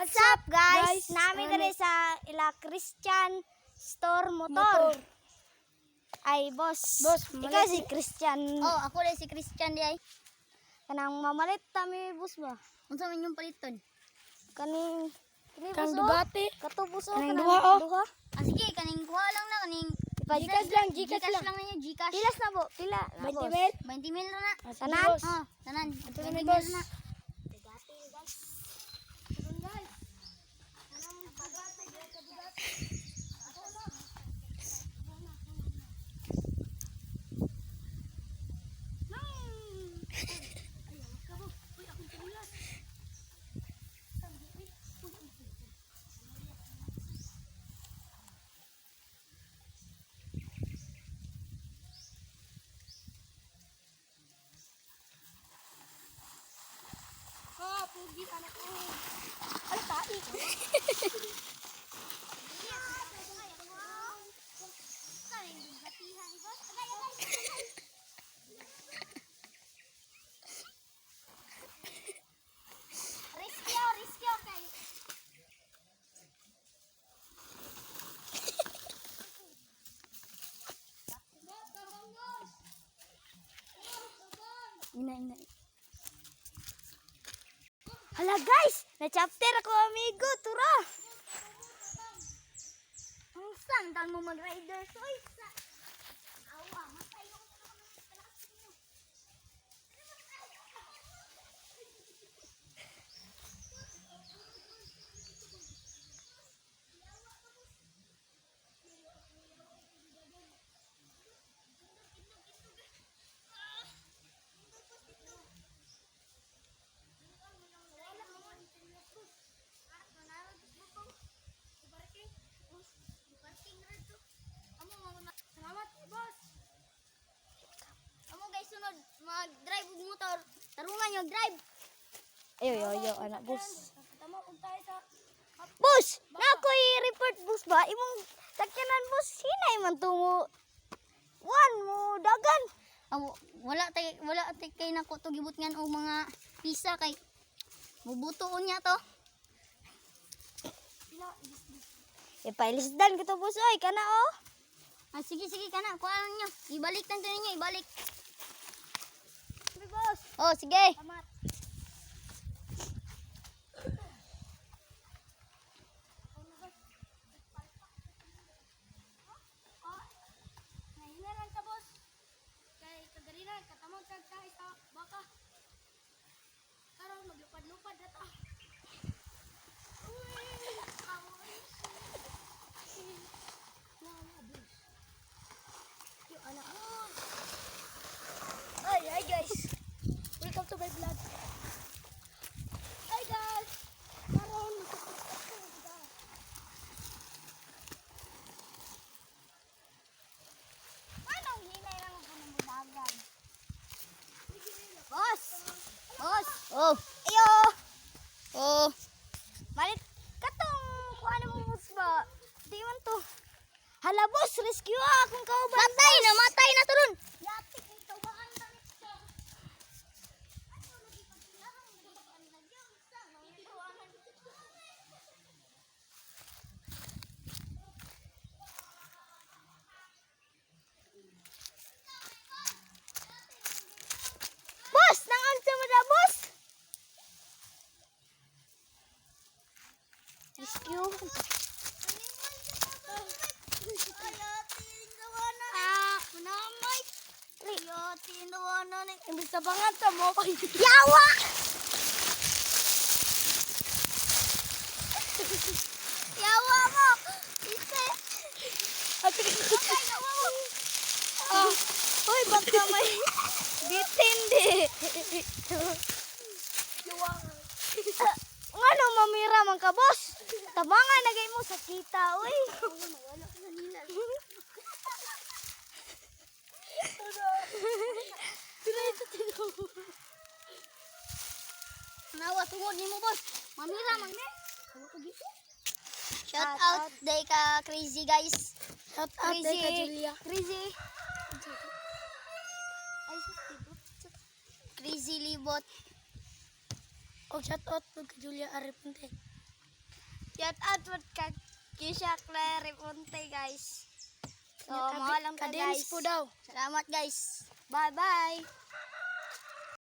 What's up guys? Nami diri sa ila Christian Store Motor. Ay boss. Ikaw si Christian. Oh, ako rin si Christian di ay. Kanang mamalit tami boss ba? Unsa man yung paliton? Kani Kang dugate. Kato boss Kanang kanang duha, oh. Ah, sige, kaning kuha lang na kaning Gcash lang, Gcash lang. lang niya, Gcash. Pilas na bo, pila na 20 boss. mil. 20 mil na na. Tanan? Oh, tanan. Ito 20 na may mil boss. na. Ah, pugi anak ko. Ay, tai. Riskyo kay. Ina. Hala guys, na chapter ako amigo, tura. Ang sandal mo mag-rider soy. Awa, matay ko. Salamat, boss. Amo guys, sunod mag-drive og motor. Tarungan niyo drive. Ayo anak boss. Tama pag tayo sa Boss, na ako i-report boss ba? Imong sakyanan boss, hinay man tungo. One mo dagan. Amo, wala tay kay nako to gibot ngan og mga pisa kay bubutuon niya to. Ipailisdan kita boss oy, kana oh. Ah, sige kana, kuha niyo. Ibalik tanto ninyo, ibalik. Sige boss. Oh, sige. Salamat. Nahinaran ka, boss. Kay kagalinan, katamang kag tayo sa baka. Karon maglupad-lupad na ta. Hi guys. Welcome to my vlog. Hi guys. Karon Anong hinay lang ako ng budagan? Boss! Boss! Oh! Ayo. Oh! Malit katong kuan mo boss ba? Di man to. Hala boss, rescue akong kauban. Matay na turun! Yati kay tawaan na nito. Boss, nangon sa mo da boss. Rescue. Manamay! Yati, nawana na. Imbis sa bangat sa mo kay Yawa! Yawa mo! Ise! Yawa mo! Hoy, baka may bitin di. Ngano mamira man ka, boss? Tabangan nagay mo sa kita, oy. Nawa tungod ni mo, boss. Mamira man me. Shout Shout out day ka crazy guys. Shout out kay ka Julia. Crazy. Crazy libot. Og shout out kay Julia Aripunte. Shout out po kay Kisha Claire Ponte, guys. So, mahal lang ta, guys. Kadins po daw. Salamat guys. Bye-bye.